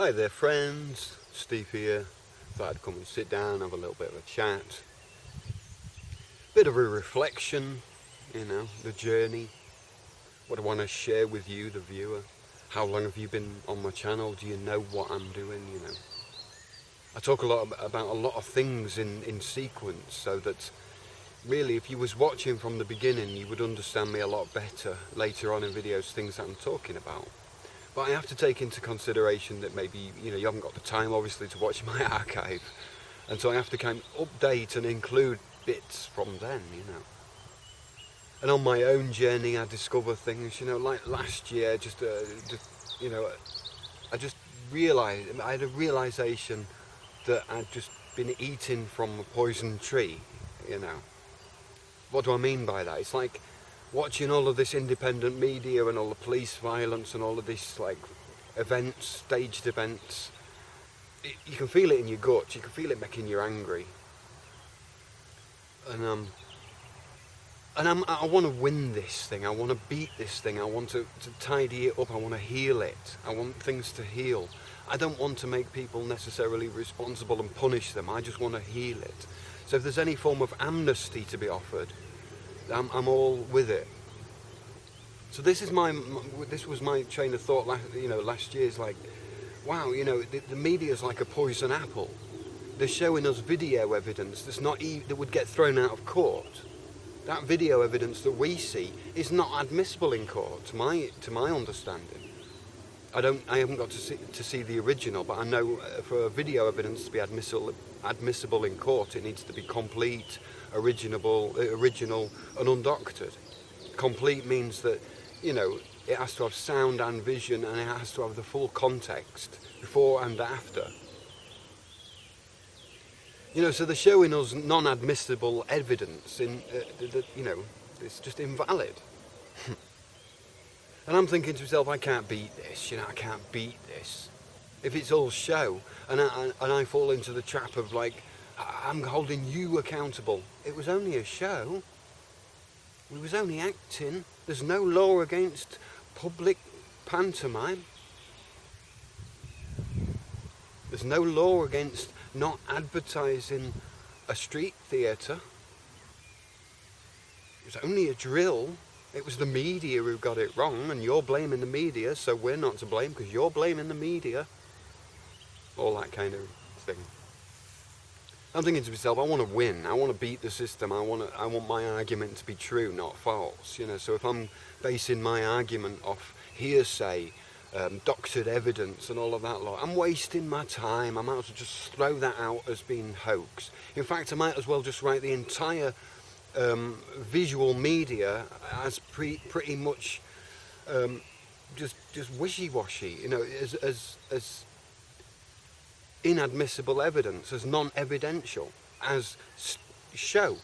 Hi there friends, Steve here. Thought I'd come and sit down, have a little bit of a chat. Bit of a reflection, the journey. What I want to share with you, the viewer. How long have you been on my channel? Do you know what I'm doing, I talk a lot about a lot of things in sequence, so that really if you was watching from the beginning you would understand me a lot better later on in videos, things that I'm talking about. But I have to take into consideration that maybe, you haven't got the time, obviously, to watch my archive. And so I have to kind of update and include bits from then, And on my own journey, I discover things, like last year, I just realised, I had a realisation that I'd just been eating from a poison tree, What do I mean by that? It's like watching all of this independent media and all the police violence and all of these events, staged events. You can feel it in your gut. You can feel it making you angry. And I want to win this thing. I want to beat this thing. I want to tidy it up. I want to heal it. I want things to heal. I don't want to make people necessarily responsible and punish them. I just want to heal it. So if there's any form of amnesty to be offered, I'm all with it. So this was my train of thought. Last year's like, wow, the media's like a poison apple. They're showing us video evidence that would get thrown out of court. That video evidence that we see is not admissible in court, to my understanding. I haven't got to see the original, but I know for video evidence to be admissible in court, it needs to be complete, original and undoctored. Complete means that, it has to have sound and vision, and it has to have the full context before and after. So they're showing us non-admissible evidence it's just invalid. And I'm thinking to myself, I can't beat this, I can't beat this. If it's all show, and I fall into the trap of I'm holding you accountable. It was only a show. We was only acting. There's no law against public pantomime. There's no law against not advertising a street theatre. It was only a drill. It was the media who got it wrong, and you're blaming the media, so we're not to blame because you're blaming the media. All that kind of thing. I'm thinking to myself, I want to win. I want to beat the system. I want my argument to be true, not false. So if I'm basing my argument off hearsay, doctored evidence and all of that lot, I'm wasting my time. I might as well just throw that out as being hoax. In fact, I might as well just write the entire visual media as pretty much just wishy-washy, as inadmissible evidence, as non-evidential, as show,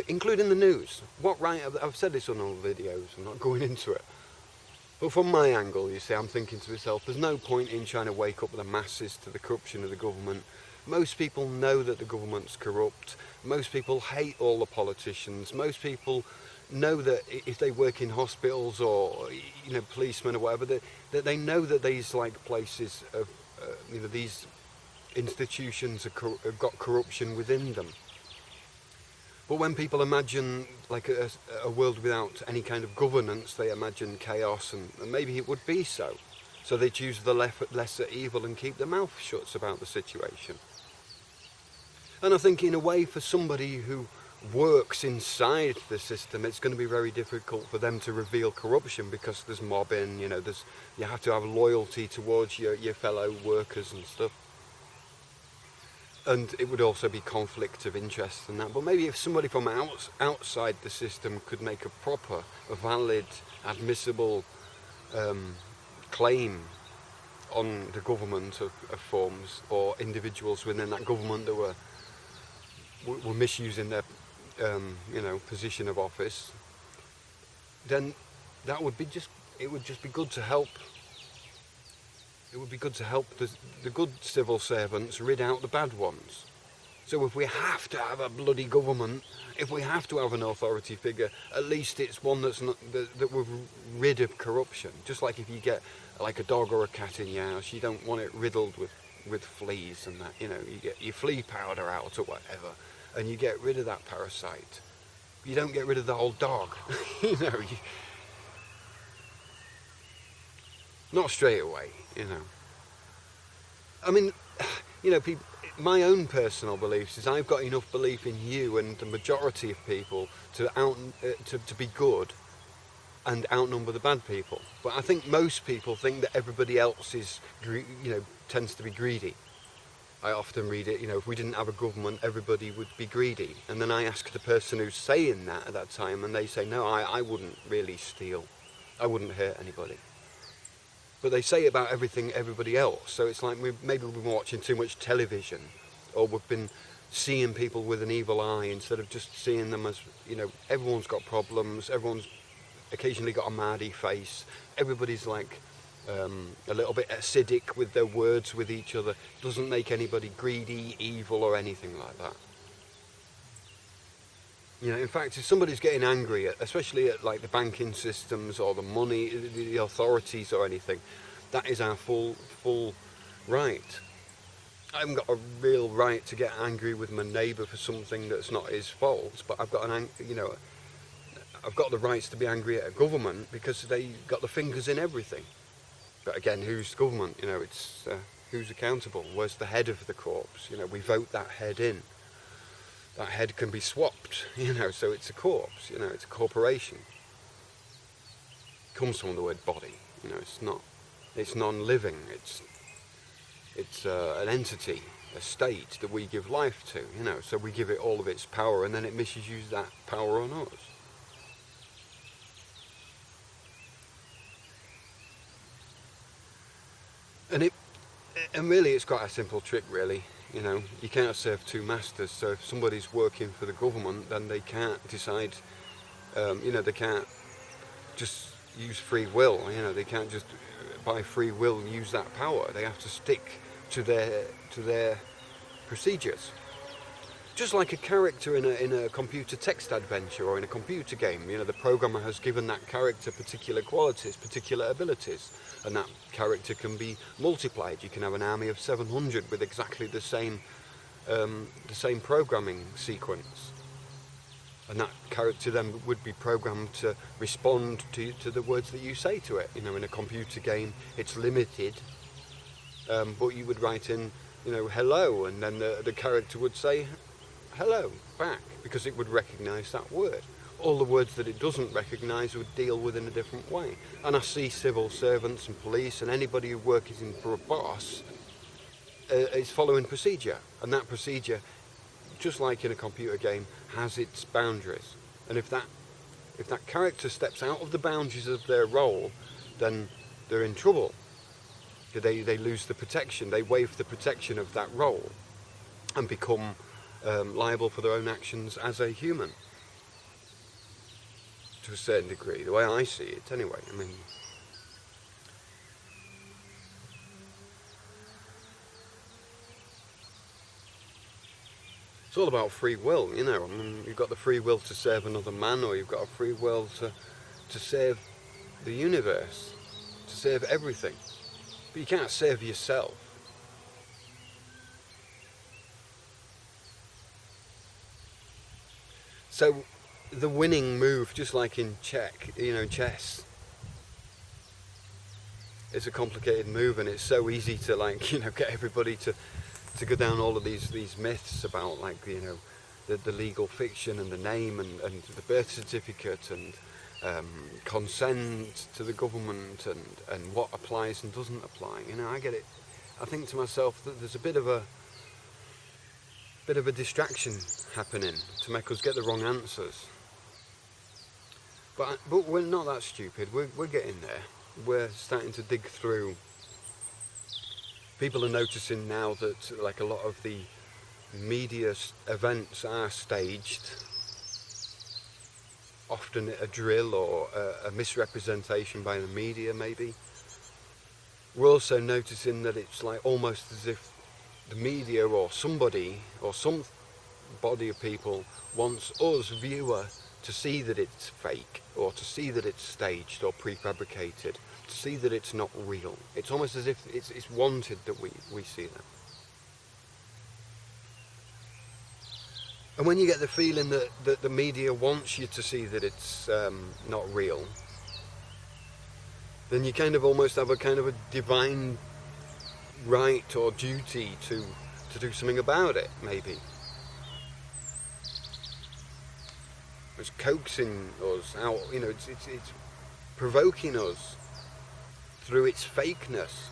including the news. What right? I've said this on all the videos. I'm not going into it. But from my angle, I'm thinking to myself, there's no point in trying to wake up the masses to the corruption of the government. Most people know that the government's corrupt. Most people hate all the politicians. Most people know that if they work in hospitals or policemen or whatever, that they know that these places of these institutions have got corruption within them. But when people imagine a world without any kind of governance, they imagine chaos, and maybe it would be so. So they choose the lesser evil and keep their mouth shut about the situation. And I think in a way, for somebody who works inside the system, it's going to be very difficult for them to reveal corruption because there's mobbing, you have to have loyalty towards your fellow workers and stuff. And it would also be conflict of interest and that. But maybe if somebody from outside the system could make a proper, a valid, admissible claim on the government of forms, or individuals within that government that were misusing their position of office, then that would be it would just be good to help. It would be good to help the good civil servants rid out the bad ones. So if we have to have a bloody government, if we have to have an authority figure, at least it's one that's not that we're rid of corruption. Just like if you get like a dog or a cat in your house, you don't want it riddled with fleas and that. You know, you get your flea powder out or whatever, and you get rid of that parasite. You don't get rid of the whole dog. You know, not straight away. You know. I mean, you know, people. My own personal beliefs is I've got enough belief in you and the majority of people to be good and outnumber the bad people. But I think most people think that everybody else is, tends to be greedy. I often read it, if we didn't have a government, everybody would be greedy. And then I ask the person who's saying that at that time, and they say, no, I wouldn't really steal. I wouldn't hurt anybody. But they say it about everybody else. So it's like maybe we've been watching too much television, or we've been seeing people with an evil eye instead of just seeing them as, everyone's got problems, everyone's occasionally got a mardy face, everybody's like a little bit acidic with their words with each other. Doesn't make anybody greedy, evil, or anything like that. In fact, if somebody's getting angry, especially at like the banking systems or the money, the authorities or anything, that is our full right. I haven't got a real right to get angry with my neighbour for something that's not his fault, but I've got I've got the rights to be angry at a government because they got the fingers in everything. But again, who's government? It's who's accountable? Where's the head of the corpse? We vote that head in. That head can be swapped, so it's a corpse, it's a corporation. It comes from the word body, it's non-living, it's an entity, a state that we give life to, so we give it all of its power and then it misuses that power on us. And really it's quite a simple trick, really. You can't serve two masters, so if somebody's working for the government, then they can't decide, they can't just use free will, they can't just by free will use that power. They have to stick to their procedures. Just like a character in a computer text adventure or in a computer game, the programmer has given that character particular qualities, particular abilities, and that character can be multiplied. You can have an army of 700 with exactly the same programming sequence, and that character then would be programmed to respond to the words that you say to it. In a computer game, it's limited, but you would write in, hello, and then the character would say hello back because it would recognise that word. All the words that it doesn't recognise would deal with in a different way. And I see civil servants and police and anybody who works for a boss is following procedure, and that procedure, just like in a computer game, has its boundaries. And if that character steps out of the boundaries of their role, then they're in trouble. They lose the protection. They waive the protection of that role and become liable for their own actions as a human, to a certain degree, the way I see it anyway. It's all about free will, you've got the free will to serve another man, or you've got a free will to save the universe, to save everything, but you can't save yourself. So the winning move, just like in chess, it's a complicated move, and it's so easy to get everybody to go down all of these myths about the legal fiction and the name and the birth certificate and consent to the government and what applies and doesn't apply. I get it. I think to myself that there's a bit of a distraction happening to make us get the wrong answers. But we're not that stupid. We're getting there. We're starting to dig through. People are noticing now that a lot of the media events are staged, often a drill or a misrepresentation by the media maybe. We're also noticing that it's almost as if the media or somebody or body of people wants us, viewer, to see that it's fake, or to see that it's staged or prefabricated, to see that it's not real. It's almost as if it's wanted that we see that. And when you get the feeling that the media wants you to see that it's not real, then you kind of almost have a kind of a divine right or duty to do something about it, maybe. It's coaxing us out, it's provoking us through its fakeness.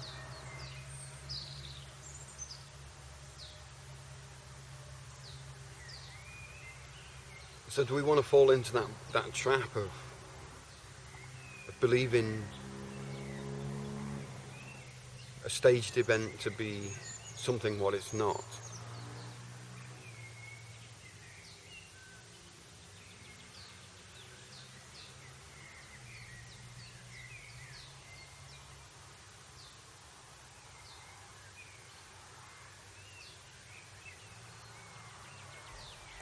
So do we want to fall into that trap of believing a staged event to be something what it's not?